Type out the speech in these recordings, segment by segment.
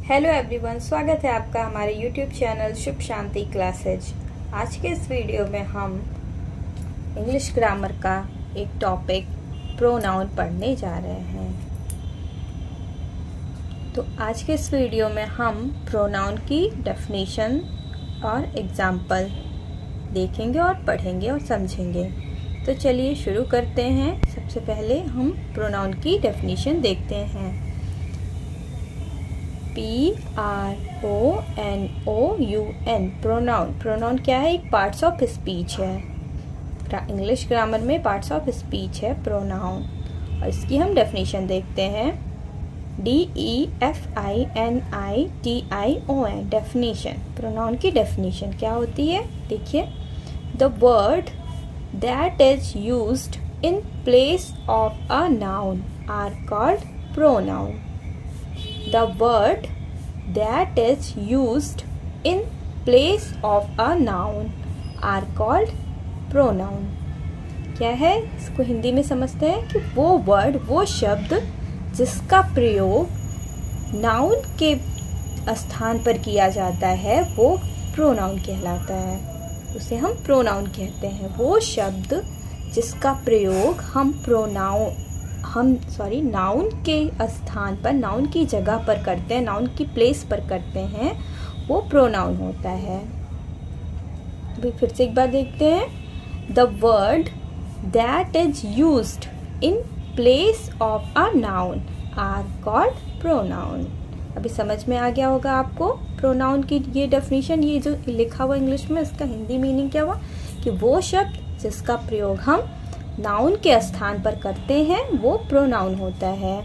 Hello everyone, स्वागत है आपका हमारे यूट्यूब चैनल शुभ शांति क्लासेज। आज के इस वीडियो में हम इंग्लिश ग्रामर का एक टॉपिक प्रोनाउन पढ़ने जा रहे हैं। तो आज के इस वीडियो में हम प्रोनाउन की डेफिनेशन और एग्जाम्पल देखेंगे और पढ़ेंगे और समझेंगे। तो चलिए शुरू करते हैं। सबसे पहले हम प्रोनाउन की डेफिनेशन देखते हैं। PRONOUN प्रोनाउन क्या है? एक पार्ट्स ऑफ स्पीच है। इंग्लिश ग्रामर में पार्ट्स ऑफ स्पीच है प्रोनाउन, और इसकी हम डेफिनेशन देखते हैं। DEFINITION definition. प्रोनाउन की डेफिनेशन क्या होती है? देखिए, the word that is used in place of a noun are called pronoun. The word that is used in place of a noun are called pronoun। क्या है? इसको हिंदी में समझते हैं कि वो वर्ड, वो शब्द जिसका प्रयोग नाउन के स्थान पर किया जाता है वो प्रोनाउन कहलाता है। उसे हम प्रोनाउन कहते हैं। वो शब्द जिसका प्रयोग हम नाउन के स्थान पर, नाउन की जगह पर करते हैं, नाउन की प्लेस पर करते हैं, वो प्रोनाउन होता है। अभी फिर से एक बार देखते हैं। The word that is used in place of a noun are called pronoun. अभी समझ में आ गया होगा आपको प्रोनाउन की ये डेफिनेशन। ये जो लिखा हुआ इंग्लिश में, इसका हिंदी मीनिंग क्या हुआ कि वो शब्द जिसका प्रयोग हम नाउन के स्थान पर करते हैं वो प्रोनाउन होता है।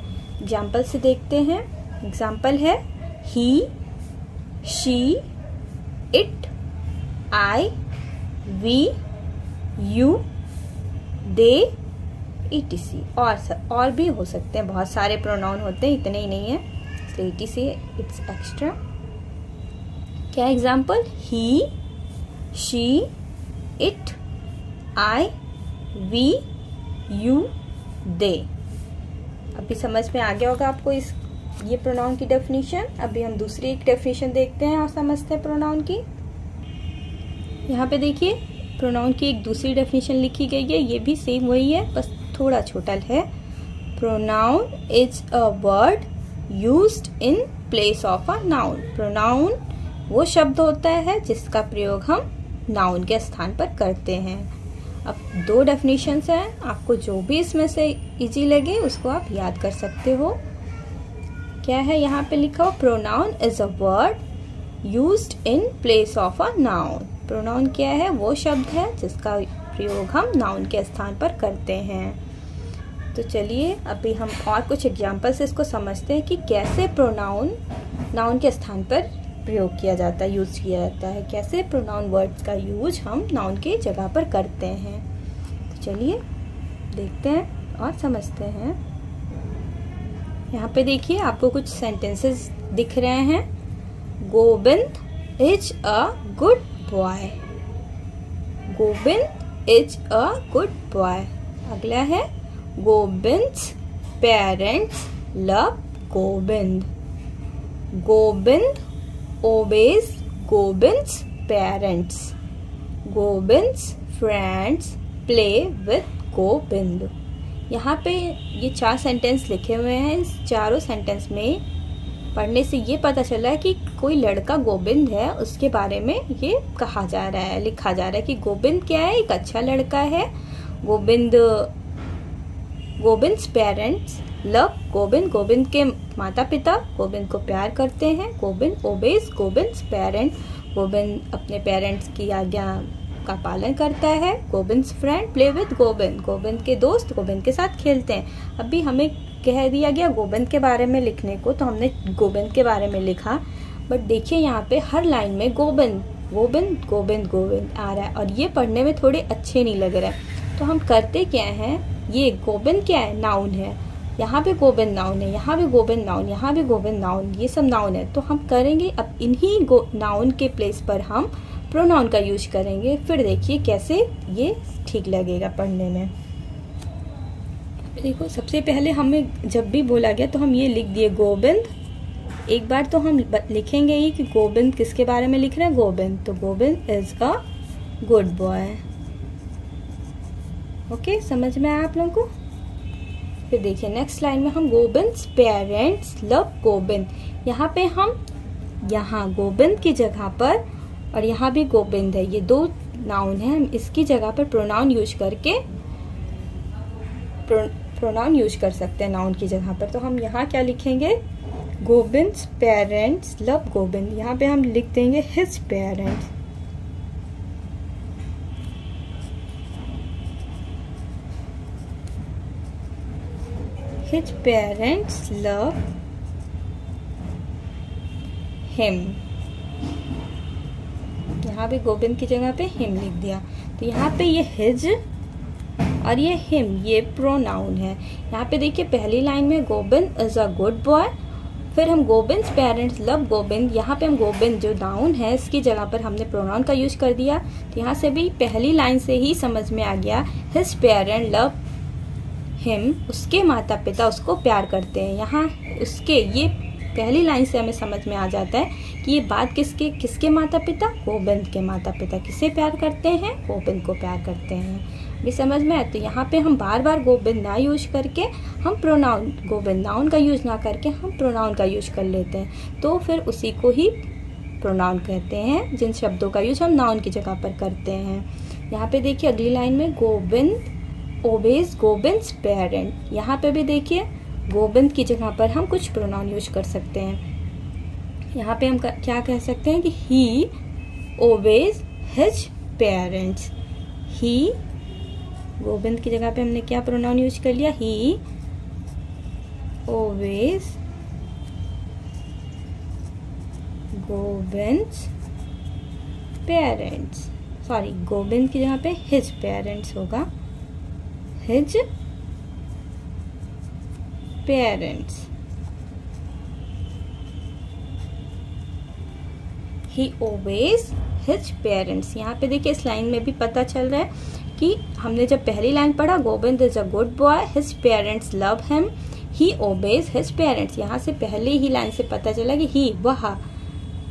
एग्जाम्पल से देखते हैं। एग्जाम्पल है he, she, it, I, we, you, they, etc। और भी हो सकते हैं, बहुत सारे प्रोनाउन होते हैं, इतने ही नहीं है, इसलिए etc इट्स एक्स्ट्रा। क्या example? He, she, it, I, we, you, they. अभी समझ में आ गया होगा आपको ये प्रोनाउन की डेफिनेशन। अभी हम दूसरी एक डेफिनेशन देखते हैं और समझते हैं प्रोनाउन की। यहाँ पे देखिए, प्रोनाउन की एक दूसरी डेफिनेशन लिखी गई है। ये भी सेम वही है, बस थोड़ा छोटा है। Pronoun is a word used in place of a noun. Pronoun वो शब्द होता है जिसका प्रयोग हम नाउन के स्थान पर करते हैं। अब दो डेफिनेशंस हैं, आपको जो भी इसमें से इजी लगे उसको आप याद कर सकते हो। क्या है यहाँ पे लिखा हो? Pronoun is a word used in place of a noun. Pronoun क्या है? वो शब्द है जिसका प्रयोग हम नाउन के स्थान पर करते हैं। तो चलिए अभी हम और कुछ एग्जाम्पल से इसको समझते हैं कि कैसे प्रोनाउन नाउन के स्थान पर प्रयोग किया जाता है, यूज किया जाता है। कैसे प्रोनाउन वर्ड्स का यूज हम नाउन के जगह पर करते हैं। तो चलिए देखते हैं और समझते हैं। यहाँ पे देखिए, आपको कुछ सेंटेंसेस दिख रहे हैं। Govind is a good boy. Govind is a good boy. अगला है Govind's parents love Govind. Govind obeys Govind's parents. Govind's friends play with Govind। यहाँ पे ये 4 सेंटेंस लिखे हुए हैं। इस चारों सेंटेंस में पढ़ने से ये पता चला है कि कोई लड़का गोविंद है, उसके बारे में ये कहा जा रहा है, लिखा जा रहा है कि गोविंद क्या है? एक अच्छा लड़का है। Govind's parents love Govind. गोविंद के माता पिता गोविंद को प्यार करते हैं। Govind obeys Govind's parent. गोविंद अपने पेरेंट्स की आज्ञा का पालन करता है। Govind's friend play with Govind. Govind के दोस्त गोविंद के साथ खेलते हैं। अभी हमें कह दिया गया गोविंद के बारे में लिखने को, तो हमने गोविंद के बारे में लिखा। बट देखिए यहाँ पे हर लाइन में गोविंद गोविंद गोविंद गोविंद आ रहा है, और ये पढ़ने में थोड़े अच्छे नहीं लग रहा है। तो हम करते क्या हैं? ये गोविंद क्या है? नाउन है। यहाँ पे गोविंद नाउन है, यहाँ भी गोविंद नाउन, यहाँ भी गोविंद नाउन, ये सब नाउन है। तो हम करेंगे अब इन्हीं नाउन के प्लेस पर हम प्रोनाउन का यूज करेंगे। फिर देखिए कैसे ये ठीक लगेगा पढ़ने में। देखो सबसे पहले हमें जब भी बोला गया तो हम ये लिख दिए गोविंद एक बार तो हम लिखेंगे ही कि गोविंद किसके बारे में लिख रहे हैं, गोविंद, तो Govind is a good boy. Okay, समझ में आया आप लोगों को। फिर देखिए नेक्स्ट लाइन में हम गोविंद्स पेरेंट्स लव गोविंद, यहाँ पे हम यहाँ गोविंद की जगह पर और यहाँ भी गोविंद है, ये दो नाउन है, हम इसकी जगह पर प्रोनाउन यूज करके प्रोनाउन यूज कर सकते हैं नाउन की जगह पर। तो हम यहाँ क्या लिखेंगे, गोविंद्स पेरेंट्स लव गोविंद, यहाँ पे हम लिख देंगे his parents. His parents love him, यहाँ पे गोविंद की जगह पे हिम लिख दिया। तो यहाँ पे ये हिज और ये हिम, ये प्रोनाउन है। यहाँ पे देखिए पहली लाइन में Govind is a good boy, फिर हम गोविंद्स पेरेंट्स लव गोविंद, यहाँ पे हम गोविंद जो नाउन है इसकी जगह पर हमने प्रोनाउन का यूज कर दिया। तो यहाँ से भी पहली लाइन से ही समझ में आ गया हिज पेरेंट लव हिम, उसके माता पिता उसको प्यार करते हैं। यहाँ उसके, ये पहली लाइन से हमें समझ में आ जाता है कि ये बात किसके माता पिता, गोविंद के माता पिता किसे प्यार करते हैं, गोविंद को प्यार करते हैं। भी समझ में आए। तो यहाँ पे हम बार बार गोविंद ना यूज करके हम प्रोनाउन, गोविंद नाउन का यूज ना करके हम प्रोनाउन का यूज कर लेते हैं, तो फिर उसी को ही प्रोनाउन कहते हैं, जिन शब्दों का यूज हम नाउन की जगह पर करते हैं। यहाँ पे देखिए अगली लाइन में गोविंद ओबेज गोविंद्स पेरेंट, यहाँ पे भी देखिए गोविंद की जगह पर हम कुछ प्रोनाउन यूज कर सकते हैं। यहाँ पे हम क्या कह सकते हैं कि ही ओबेज हिज पेरेंट्स, ही, गोविंद की जगह पे हमने क्या प्रोनाउन यूज कर लिया, ही ओबेज गोविंद्स पेरेंट्स, सॉरी गोविंद की जगह पे हिज पेरेंट्स होगा, his parents. He obeys his parents। यहाँ पे देखिए इस लाइन में भी पता चल रहा है कि हमने जब पहली लाइन पढ़ा Govind is a good boy, his parents love him, he obeys his parents, यहाँ से पहले ही लाइन से पता चला कि ही, वह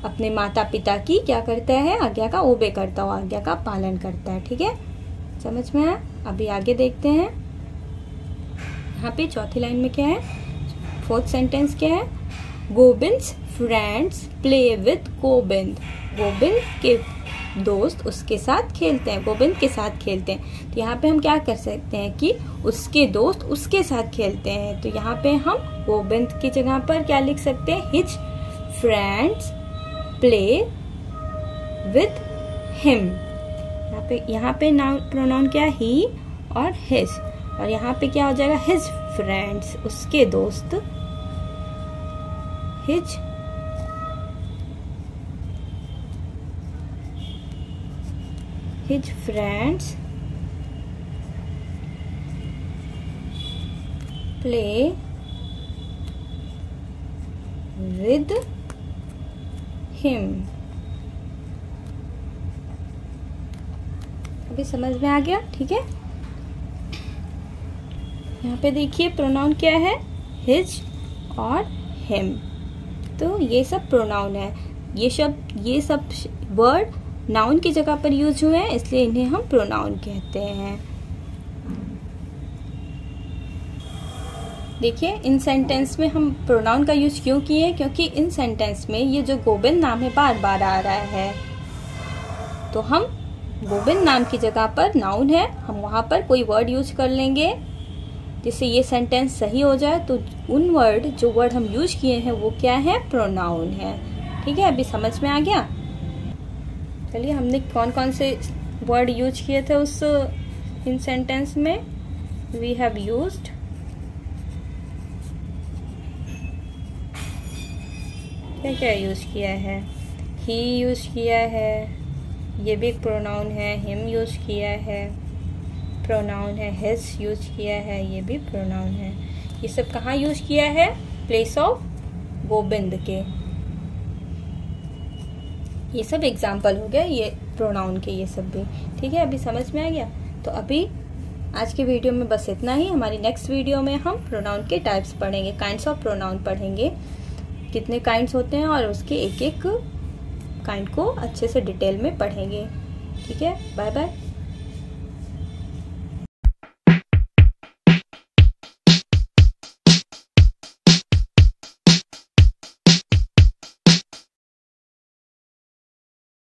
अपने माता पिता की क्या करता है, आज्ञा का ओबे करता हो, आज्ञा का पालन करता है। ठीक है, समझ में आया। अभी आगे देखते हैं। यहाँ पे चौथी लाइन में क्या है, फोर्थ सेंटेंस क्या है, Govind's friends play with Govind, Govind के दोस्त उसके साथ खेलते हैं, गोविंद के साथ खेलते हैं। तो यहाँ पे हम क्या कर सकते हैं कि उसके दोस्त उसके साथ खेलते हैं। तो यहाँ पे हम गोविंद की जगह पर क्या लिख सकते हैं, his friends play with him. यहाँ पे नाउन प्रोनाउन क्या है, ही और हिज, और यहाँ पे क्या हो जाएगा, हिज फ्रेंड्स उसके दोस्त, his friends play with him. अभी समझ में आ गया, ठीक है। यहाँ पे देखिए प्रोनाउन क्या है, हिज और हिम। तो ये सब प्रोनाउन है, ये सब वर्ड नाउन की जगह पर यूज हुए हैं, इसलिए इन्हें हम प्रोनाउन कहते हैं। देखिए इन सेंटेंस में हम प्रोनाउन का यूज क्यों किए, क्योंकि इन सेंटेंस में ये जो गोविंद नाम है बार बार आ रहा है, तो हम गोविंद नाम की जगह पर नाउन है, हम वहां पर कोई वर्ड यूज कर लेंगे जिससे ये सेंटेंस सही हो जाए। तो उन वर्ड, जो वर्ड हम यूज किए हैं वो क्या है, प्रोनाउन है। ठीक है, अभी समझ में आ गया। चलिए हमने कौन कौन से वर्ड यूज किए थे उस इन सेंटेंस में। वी हैव यूज्ड क्या क्या यूज किया है, ही यूज किया है, ये भी एक प्रोनाउन है, हिम यूज किया है, प्रोनाउन है, हिज यूज किया है, ये भी प्रोनाउन है। ये सब कहाँ यूज किया है, प्लेस ऑफ गोविंद के। ये सब एग्जाम्पल हो गया ये प्रोनाउन के, ये सब भी। ठीक है, अभी समझ में आ गया। तो अभी आज के वीडियो में बस इतना ही। हमारी नेक्स्ट वीडियो में हम प्रोनाउन के टाइप्स पढ़ेंगे, काइंड्स ऑफ प्रोनाउन पढ़ेंगे कितने काइंड्स होते हैं और उसके एक एक काइंड को अच्छे से डिटेल में पढ़ेंगे। ठीक है, बाय बाय।